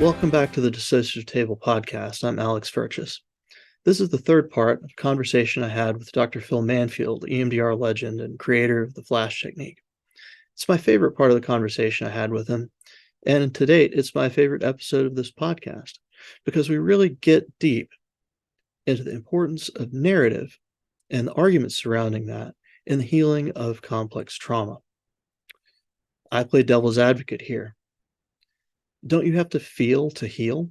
Welcome back to the Dissociative Table podcast. I'm Alex Furchess. This is the third part of a conversation I had with Dr. Phil Manfield, EMDR legend and creator of the Flash technique. It's my favorite part of the conversation I had with him, and to date, it's my favorite episode of this podcast because we really get deep into the importance of narrative and the arguments surrounding that in the healing of complex trauma. I play devil's advocate here. Don't you have to feel to heal?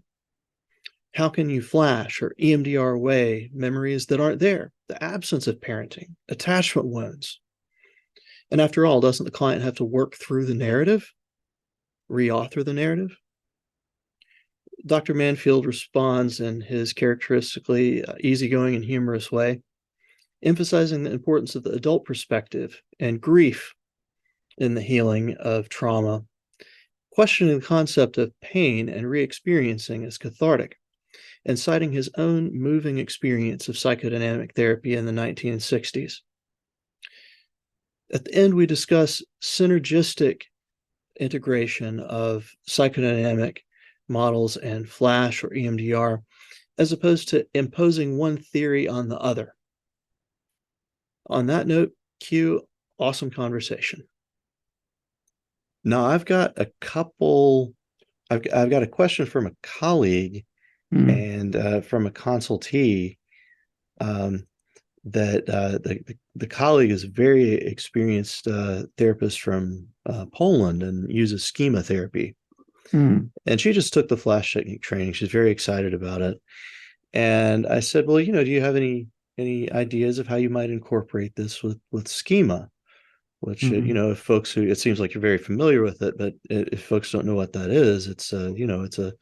How can you flash or EMDR away memories that aren't there? The absence of parenting, attachment wounds. And after all, doesn't the client have to work through the narrative, reauthor the narrative? Dr. Manfield responds in his characteristically easygoing and humorous way, emphasizing the importance of the adult perspective and grief in the healing of trauma, questioning the concept of pain and re-experiencing as cathartic, and citing his own moving experience of psychodynamic therapy in the 1960s. At the end, we discuss synergistic integration of psychodynamic models and Flash or EMDR, as opposed to imposing one theory on the other. On that note, cue awesome conversation. Now, I've got a question from a colleague and from a consultee that the colleague is a very experienced therapist from Poland and uses schema therapy. And she just took the Flash technique training. She's very excited about it. And I said, well, do you have any ideas of how you might incorporate this with schema? Which, if folks it seems like you're very familiar with it, but if folks don't know what that is, it's it's a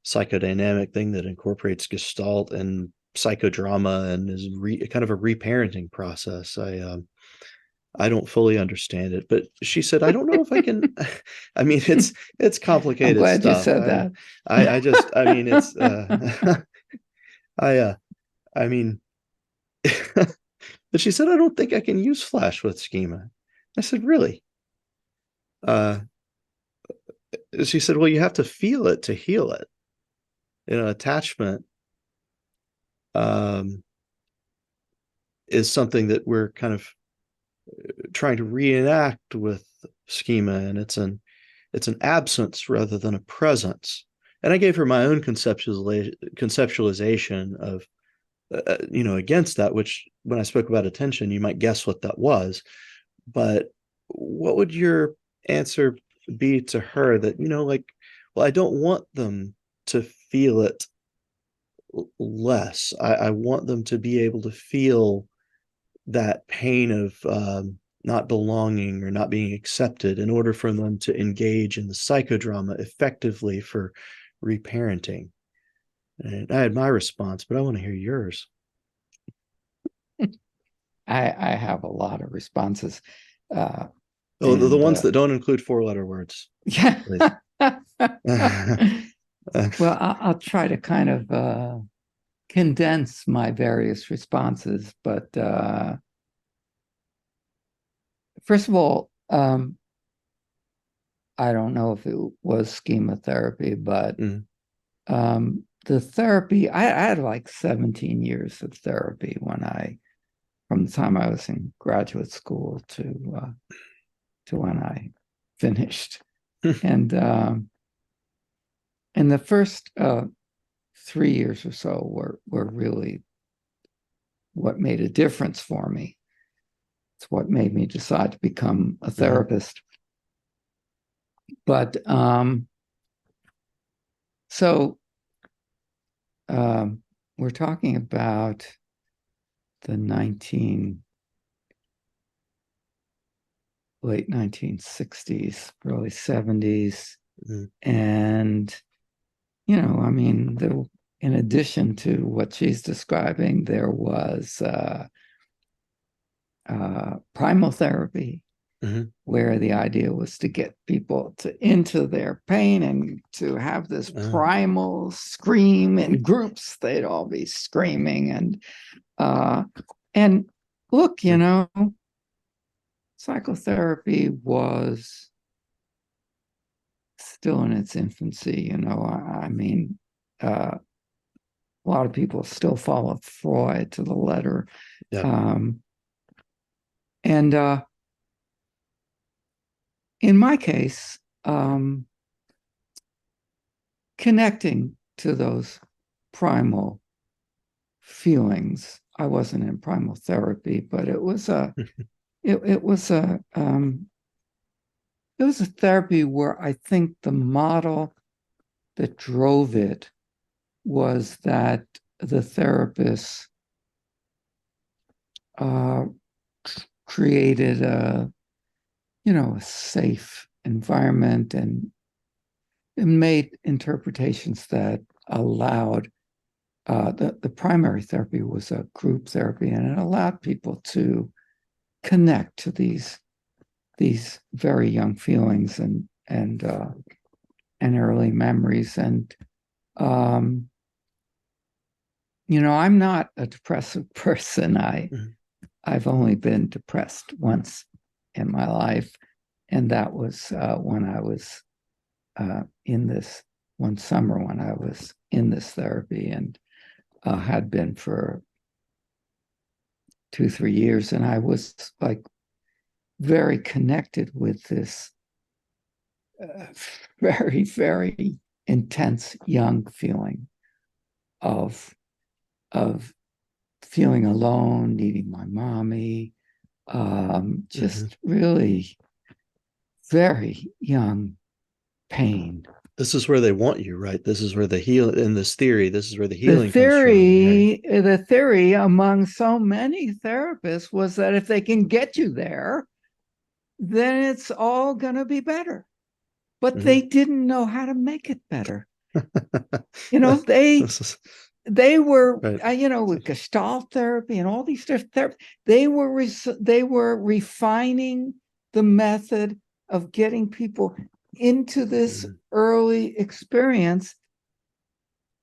psychodynamic thing that incorporates Gestalt and psychodrama and is kind of a reparenting process. I don't fully understand it, but she said, I don't know if I can. I mean, it's complicated. I'm glad stuff. you said that. But she said, I don't think I can use Flash with schema. I said, really? She said, well, you have to feel it to heal it. Attachment is something that we're kind of trying to reenact with schema, and it's an absence rather than a presence. And I gave her my own conceptualization of against that, which when I spoke about attention, you might guess what that was. But what would your answer be to her that, well, I don't want them to feel it less. I want them to be able to feel that pain of not belonging or not being accepted in order for them to engage in the psychodrama effectively for reparenting. And I had my response, but I want to hear yours. I have a lot of responses. The ones that don't include 4-letter words. Yeah. Well, I'll try to kind of condense my various responses. But first of all, I don't know if it was schema therapy, but the therapy, I had like 17 years of therapy from the time I was in graduate school to when I finished. And the first 3 years or so were really what made a difference for me. It's what made me decide to become a therapist. But so we're talking about the late 1960s, early 70s. And, in addition to what she's describing, there was primal therapy, where the idea was to get people into their pain and to have this primal scream in groups. They'd all be screaming. And look, psychotherapy was still in its infancy. I mean, a lot of people still follow Freud to the letter. Yeah. And in my case, connecting to those primal feelings. I wasn't in primal therapy, but it was a therapy where I think the model that drove it was that the therapist created a safe environment and made interpretations that allowed the primary therapy was a group therapy, and it allowed people to connect to these very young feelings and early memories. And I'm not a depressive person. I've only been depressed once in my life, and that was when I was in this one summer when I was in this therapy, and had been for 2-3 years, and I was like very connected with this very, very intense young feeling of feeling alone, needing my mommy, just really very young pain. This is where they want you, right? This is where the in this theory, this is where the The healing comes from. the theory among so many therapists was that if they can get you there, then it's all going to be better. But they didn't know how to make it better. They were, right. With Gestalt therapy and all these different therapies, they were refining the method of getting people into this early experience.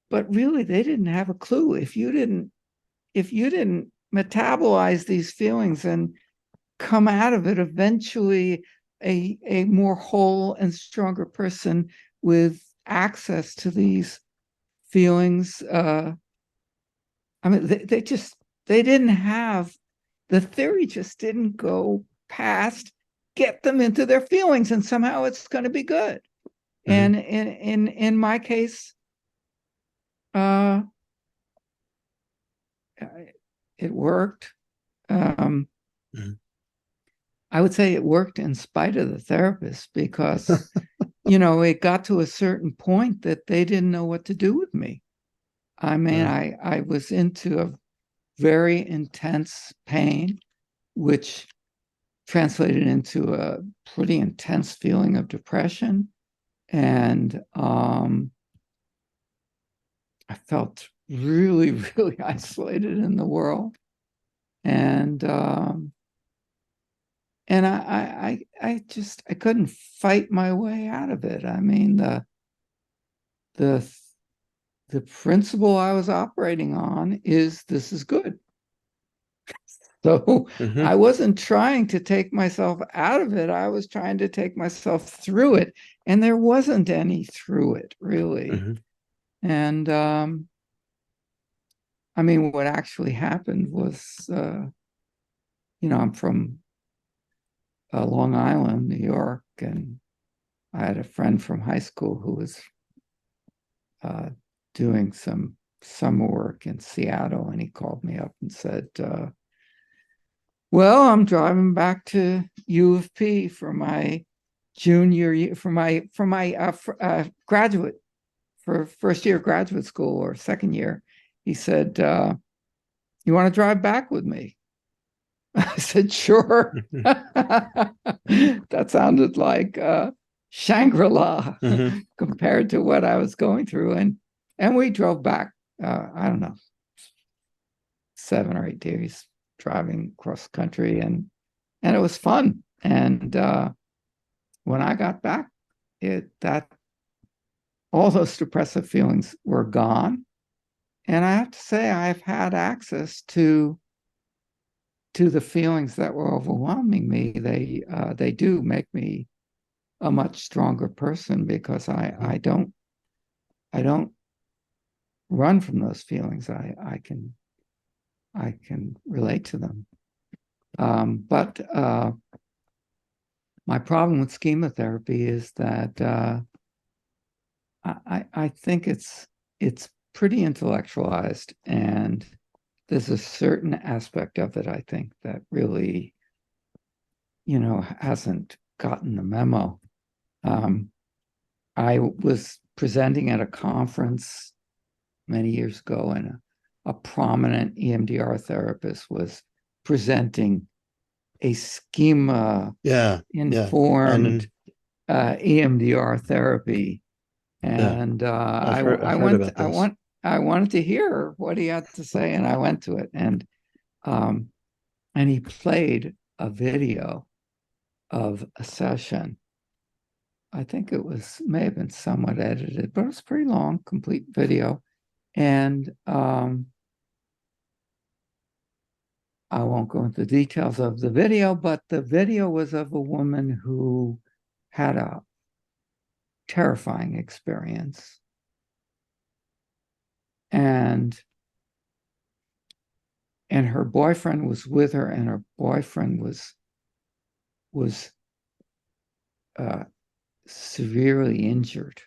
But really, they didn't have a clue. If you didn't metabolize these feelings and come out of it eventually a more whole and stronger person with access to these feelings. I mean, they didn't have, the theory just didn't go past get them into their feelings and somehow it's going to be good. And in my case, it worked. I would say it worked in spite of the therapist, because it got to a certain point that they didn't know what to do with me. I mean, I was into a very intense pain, which translated into a pretty intense feeling of depression. And I felt really, really isolated in the world. And I couldn't fight my way out of it. I mean, the principle I was operating on is this is good. So I wasn't trying to take myself out of it. I was trying to take myself through it. And there wasn't any through it, really. And I mean, what actually happened was, I'm from Long Island, New York, and I had a friend from high school who was doing some summer work in Seattle, and he called me up and said, well, I'm driving back to U of P for my junior year, for my graduate, for first year graduate school or second year. He said, you want to drive back with me? I said, sure. That sounded like Shangri-La compared to what I was going through. And we drove back, I don't know, 7 or 8 days driving across the country, and it was fun. And when I got back, all those depressive feelings were gone. And I have to say, I've had access to the feelings that were overwhelming me. They do make me a much stronger person because I don't run from those feelings. I can relate to them. But my problem with schema therapy is that I think it's pretty intellectualized, and there's a certain aspect of it, I think, that really, hasn't gotten the memo. I was presenting at a conference many years ago, and a prominent EMDR therapist was presenting a schema informed EMDR therapy. And I've heard about this. I wanted to hear what he had to say, and I went to it, and he played a video of a session. I think it may have been somewhat edited, but it was pretty long, complete video. And I won't go into the details of the video, but the video was of a woman who had a terrifying experience. And her boyfriend was with her, and her boyfriend was severely injured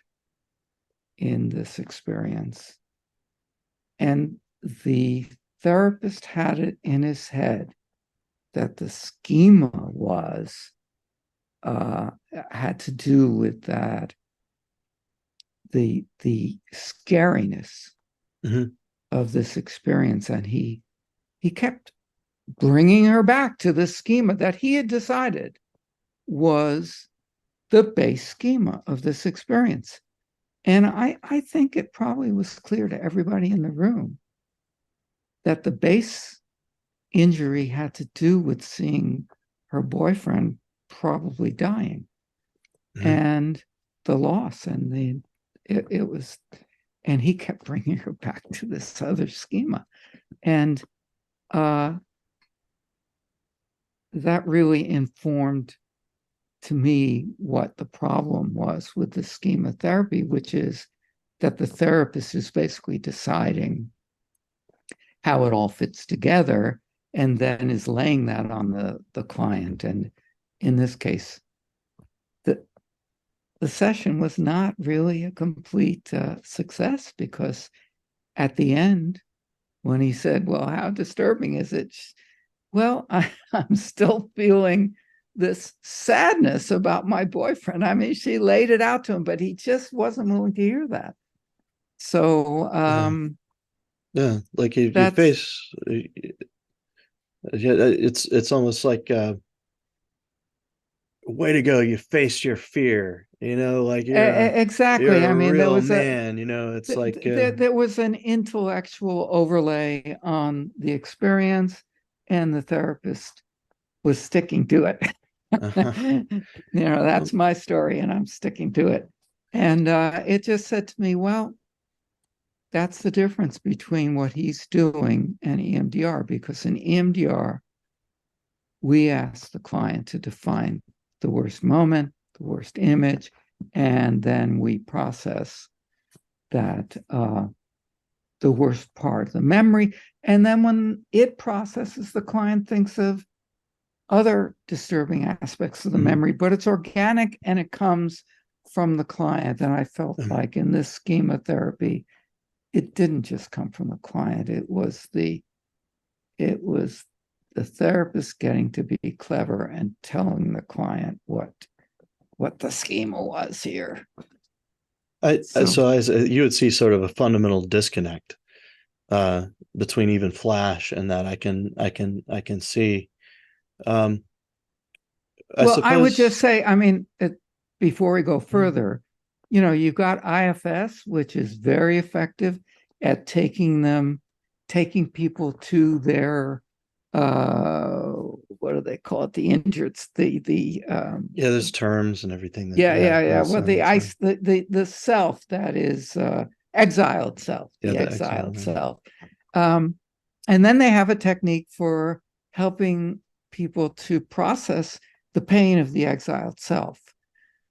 in this experience. And the therapist had it in his head that the schema had to do with that, the scariness of this experience. And he kept bringing her back to the schema that he had decided was the base schema of this experience. And I think it probably was clear to everybody in the room that the base injury had to do with seeing her boyfriend probably dying, and the loss, and it was, and he kept bringing her back to this other schema. And that really informed to me what the problem was with the schema therapy, which is that the therapist is basically deciding how it all fits together and then is laying that on the client. And in this case, the session was not really a complete success, because at the end, when he said, well, how disturbing is it? Well, I'm still feeling this sadness about my boyfriend. I mean, she laid it out to him, but he just wasn't willing to hear that. So, like you face, it's almost like, way to go, you faced your fear, like exactly. you're I mean, real there was man, it's like there was an intellectual overlay on the experience, and the therapist was sticking to it. That's my story, and I'm sticking to it. And it just said to me, well, that's the difference between what he's doing and EMDR, because in EMDR, we ask the client to define the worst moment, the worst image, and then we process that, the worst part of the memory. And then when it processes, the client thinks of other disturbing aspects of the memory, but it's organic and it comes from the client. And I felt like in this schema therapy, it didn't just come from the client. It was the therapist getting to be clever and telling the client what the schema was here. So you would see sort of a fundamental disconnect between even Flash and that I can see. I would just say, I mean, before we go further, you've got IFS, which is very effective at taking people to their, what do they call it? The injured, there's terms and everything. Well, the self that is exiled self, the exiled self. And then they have a technique for helping people to process the pain of the exiled self.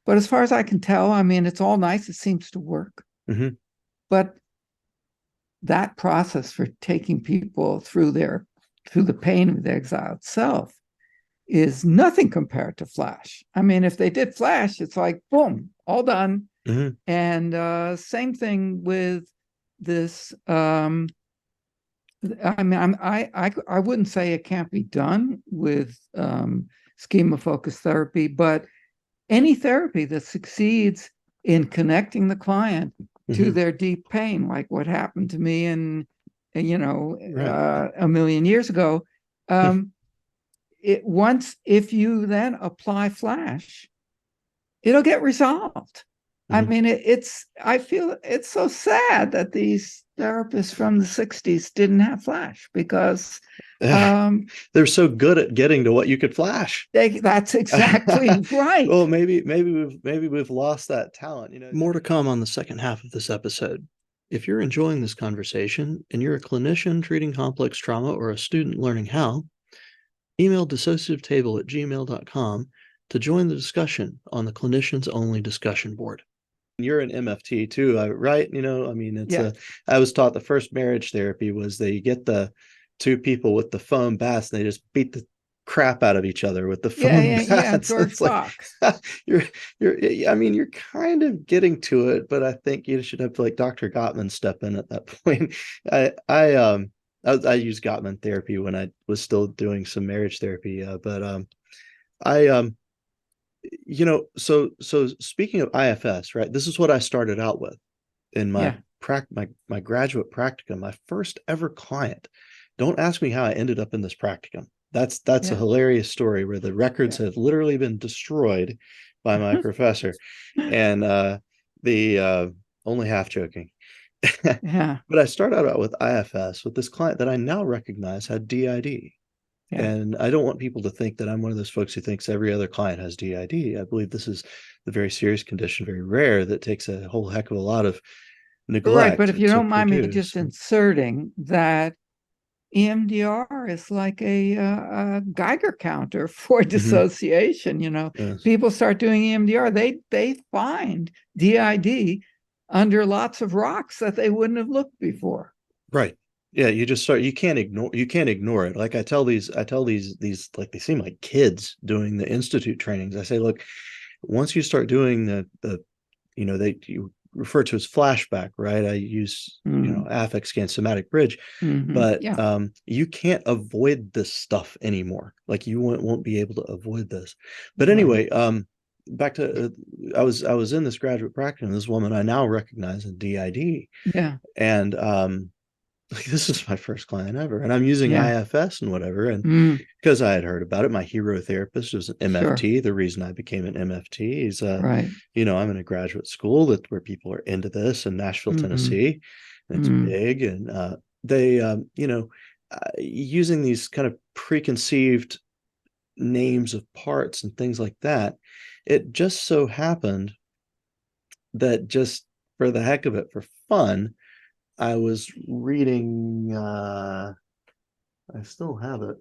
But as far as I can tell, I mean, it's all nice. It seems to work. Mm-hmm. But that process for taking people through the pain of the exiled self is nothing compared to Flash. I mean, if they did Flash, it's like, boom, all done. Mm-hmm. And same thing with this. I mean, I wouldn't say it can't be done with schema-focused therapy, but any therapy that succeeds in connecting the client to their deep pain, like what happened to me in, a million years ago, if you then apply Flash, it'll get resolved. I mean, I feel it's so sad that these therapists from the 60s didn't have Flash, because they're so good at getting to what you could Flash. That's exactly right. Well, maybe we've lost that talent. More to come on the second half of this episode. If you're enjoying this conversation and you're a clinician treating complex trauma or a student learning how, email dissociativetable@gmail.com to join the discussion on the Clinicians Only discussion board. You're an MFT too, right? I mean, I was taught the first marriage therapy was they get the two people with the foam bats and they just beat the crap out of each other with the foam bats. Yeah, George Fox. You're kind of getting to it, but I think you should have like Dr. Gottman step in at that point. I used Gottman therapy when I was still doing some marriage therapy, so speaking of IFS, right? This is what I started out with in my graduate practicum, my first ever client. Don't ask me how I ended up in this practicum. That's a hilarious story where the records have literally been destroyed by my professor, and only half joking. But I started out with IFS with this client that I now recognize had DID. And I don't want people to think that I'm one of those folks who thinks every other client has DID. I believe this is a very serious condition, very rare, that takes a whole heck of a lot of neglect. Right, but if you don't mind me just inserting that EMDR is like a Geiger counter for dissociation. People start doing EMDR, they find DID under lots of rocks that they wouldn't have looked before. Right. Yeah, you can't ignore it. Like I tell these like they seem like kids doing the institute trainings. I say, look, once you start doing you refer to as flashback, right? I use affect scan somatic bridge, but you can't avoid this stuff anymore. Like you won't be able to avoid this. But anyway, back to I was in this graduate practice, and this woman I now recognize in DID. And this is my first client ever, and I'm using IFS and whatever, and because I had heard about it, my hero therapist was an MFT. The reason I became an MFT is I'm in a graduate school where people are into this in Nashville, Tennessee, and it's big, and they using these kind of preconceived names of parts and things like that. It just so happened that, just for the heck of it, for fun, I was reading, I still have it.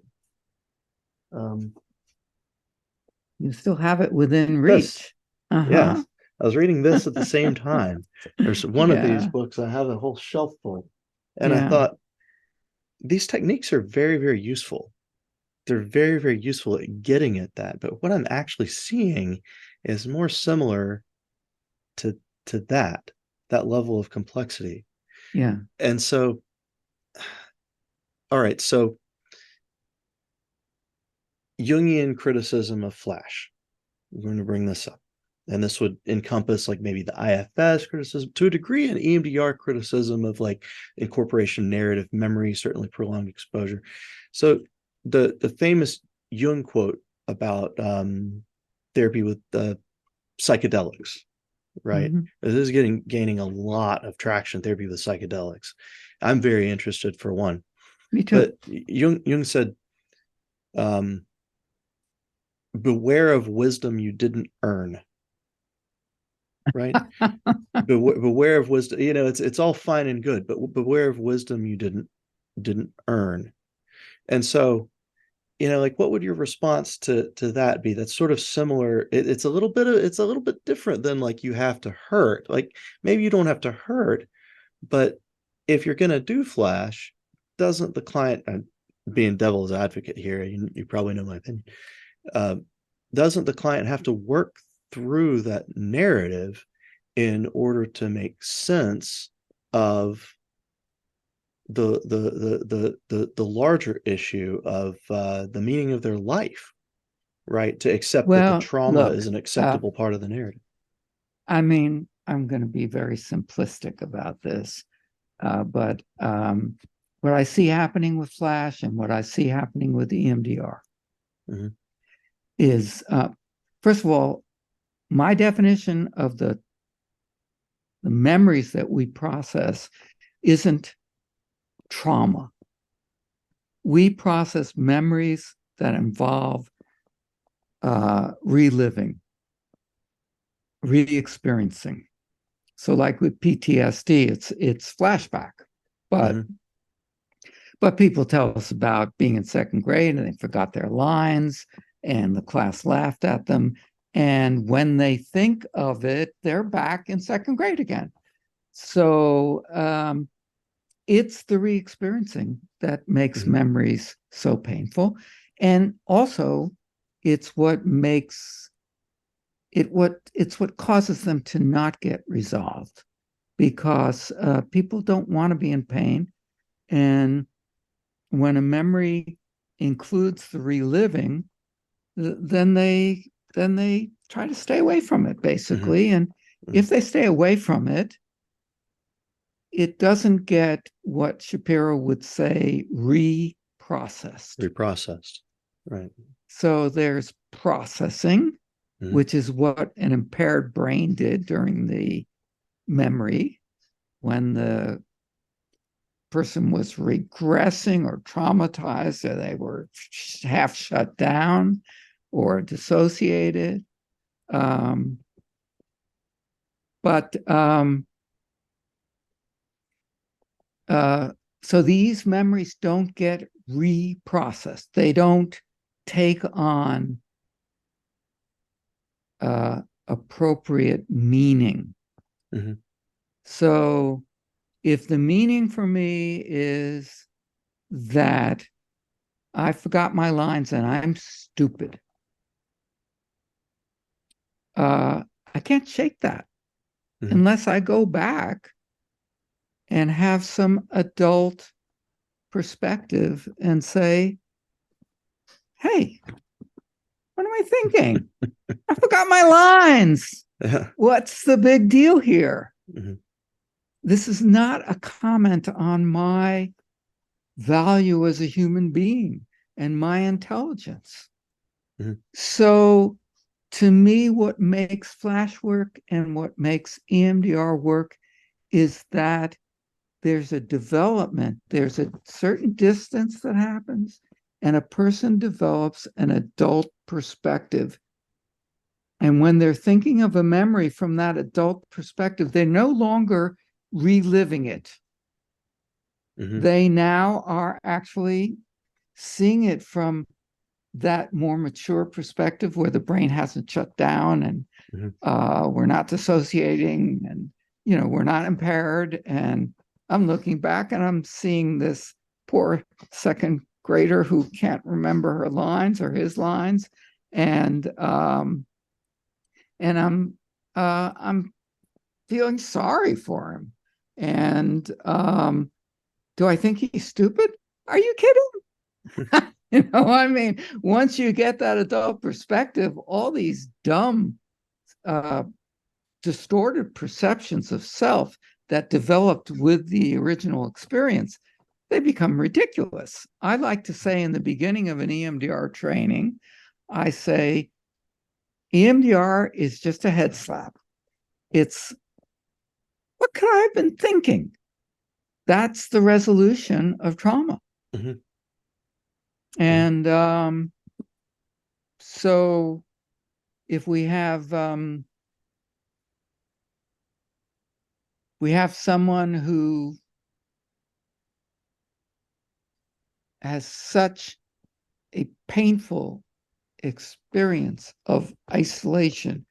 You still have it within reach. Yeah, I was reading this at the same time. There's one of these books, I have a whole shelf full. And I thought, these techniques are very, very useful. They're very, very useful at getting at that. But what I'm actually seeing is more similar to that level of complexity. And so, all right, so Jungian criticism of Flash. We're going to bring this up. And this would encompass like maybe the IFS criticism, to a degree, an EMDR criticism of like incorporation, narrative, memory, certainly prolonged exposure. So the famous Jung quote about therapy with psychedelics, right? This is gaining a lot of traction, therapy with psychedelics. I'm very interested, for one. Me too. But Jung said, beware of wisdom you didn't earn. Right? Beware of wisdom. It's all fine and good, but beware of wisdom you didn't earn. And so like what would your response to that be? That's sort of similar. It's a little bit different than like you have to hurt. Like maybe you don't have to hurt, but if you're going to do flash, doesn't the client, being devil's advocate here, you probably know my opinion, uh, doesn't the client have to work through that narrative in order to make sense of the larger issue of the meaning of their life, right? To accept that the Well, trauma look, is an acceptable part of the narrative. I mean, I'm going to be very simplistic about this, but what I see happening with Flash and what I see happening with EMDR is, first of all, my definition of the memories that we process isn't trauma. We process memories that involve reliving, re-experiencing. So like with PTSD, it's flashback, but people tell us about being in second grade and they forgot their lines and the class laughed at them. And when they think of it, they're back in second grade again. So it's the re-experiencing that makes memories so painful. And also it's what makes it's what causes them to not get resolved, because people don't want to be in pain. And when a memory includes the reliving, then they try to stay away from it, basically. And if they stay away from it, it doesn't get what Shapiro would say reprocessed. Reprocessed, right. So there's processing, which is what an impaired brain did during the memory when the person was regressing or traumatized, or they were half shut down or dissociated. So these memories don't get reprocessed. They don't take on appropriate meaning. So if the meaning for me is that I forgot my lines and I'm stupid, I can't shake that unless I go back and have some adult perspective and say, hey, what am I thinking? I forgot my lines. What's the big deal here? This is not a comment on my value as a human being and my intelligence. So to me, what makes Flash work and what makes EMDR work is that there's a development, there's a certain distance that happens, and a person develops an adult perspective. And when they're thinking of a memory from that adult perspective, they're no longer reliving it. They now are actually seeing it from that more mature perspective where the brain hasn't shut down and we're not dissociating and, we're not impaired. And I'm looking back and I'm seeing this poor second grader who can't remember her lines or his lines. And I'm feeling sorry for him. And do I think he's stupid? Are you kidding? I mean, once you get that adult perspective, all these dumb, distorted perceptions of self that developed with the original experience, they become ridiculous. I like to say in the beginning of an EMDR training, I say, EMDR is just a head slap. It's, what could I have been thinking? That's the resolution of trauma. And so if we have someone who has such a painful experience of isolation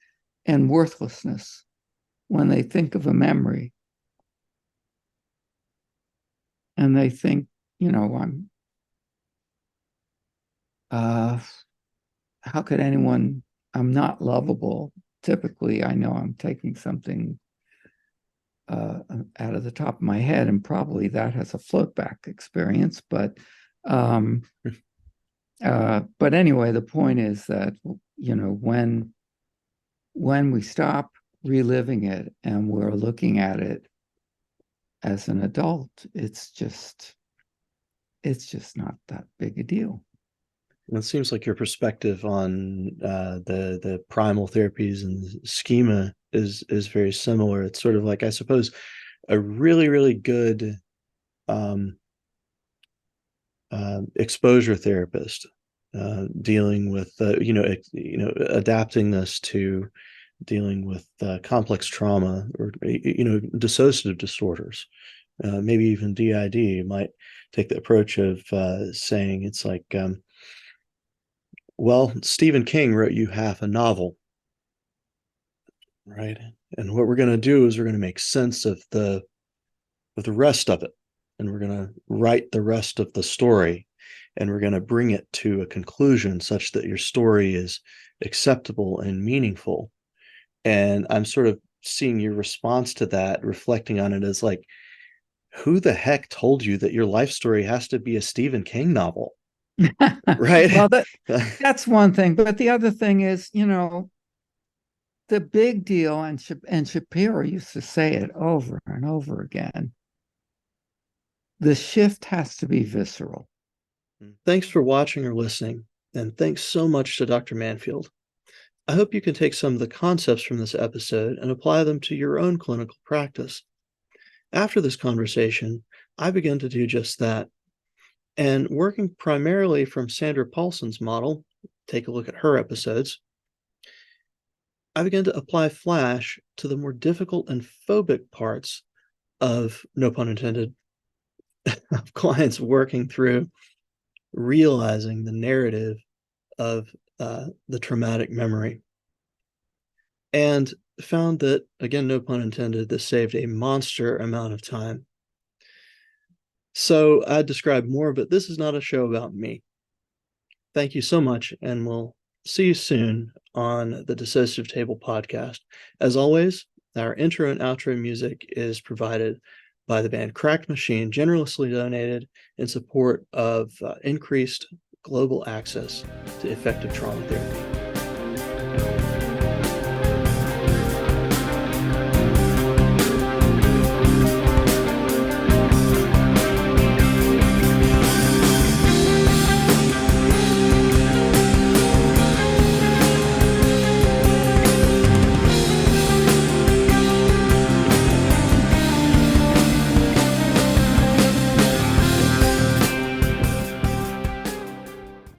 and worthlessness when they think of a memory. And they think, how could anyone, I'm not lovable. Typically, I know I'm taking something out of the top of my head, and probably that has a float back experience. But anyway, the point is that, when we stop reliving it and we're looking at it as an adult, it's just not that big a deal. And it seems like your perspective on the primal therapies and schema is very similar. It's sort of like, I suppose, a really, really good exposure therapist dealing with adapting this to dealing with complex trauma or dissociative disorders, maybe even DID, might take the approach of saying it's like, well, Stephen King wrote you half a novel, right? And what we're going to do is we're going to make sense of the rest of it, and we're going to write the rest of the story, and we're going to bring it to a conclusion such that your story is acceptable and meaningful. And I'm sort of seeing your response to that, reflecting on it as like, who the heck told you that your life story has to be a Stephen King novel? Right? Well, that's one thing. But the other thing is, the big deal, and Shapiro used to say it over and over again, the shift has to be visceral. Thanks for watching or listening, and thanks so much to Dr. Manfield. I hope you can take some of the concepts from this episode and apply them to your own clinical practice. After this conversation, I began to do just that. And working primarily from Sandra Paulson's model, take a look at her episodes, I began to apply Flash to the more difficult and phobic parts of, no pun intended, of clients working through realizing the narrative of the traumatic memory. And found that, again, no pun intended, this saved a monster amount of time. So I'd describe more, but this is not a show about me. Thank you so much, and we'll see you soon on the Dissociative Table podcast. As always, our intro and outro music is provided by the band Cracked Machine, generously donated in support of increased global access to effective trauma therapy.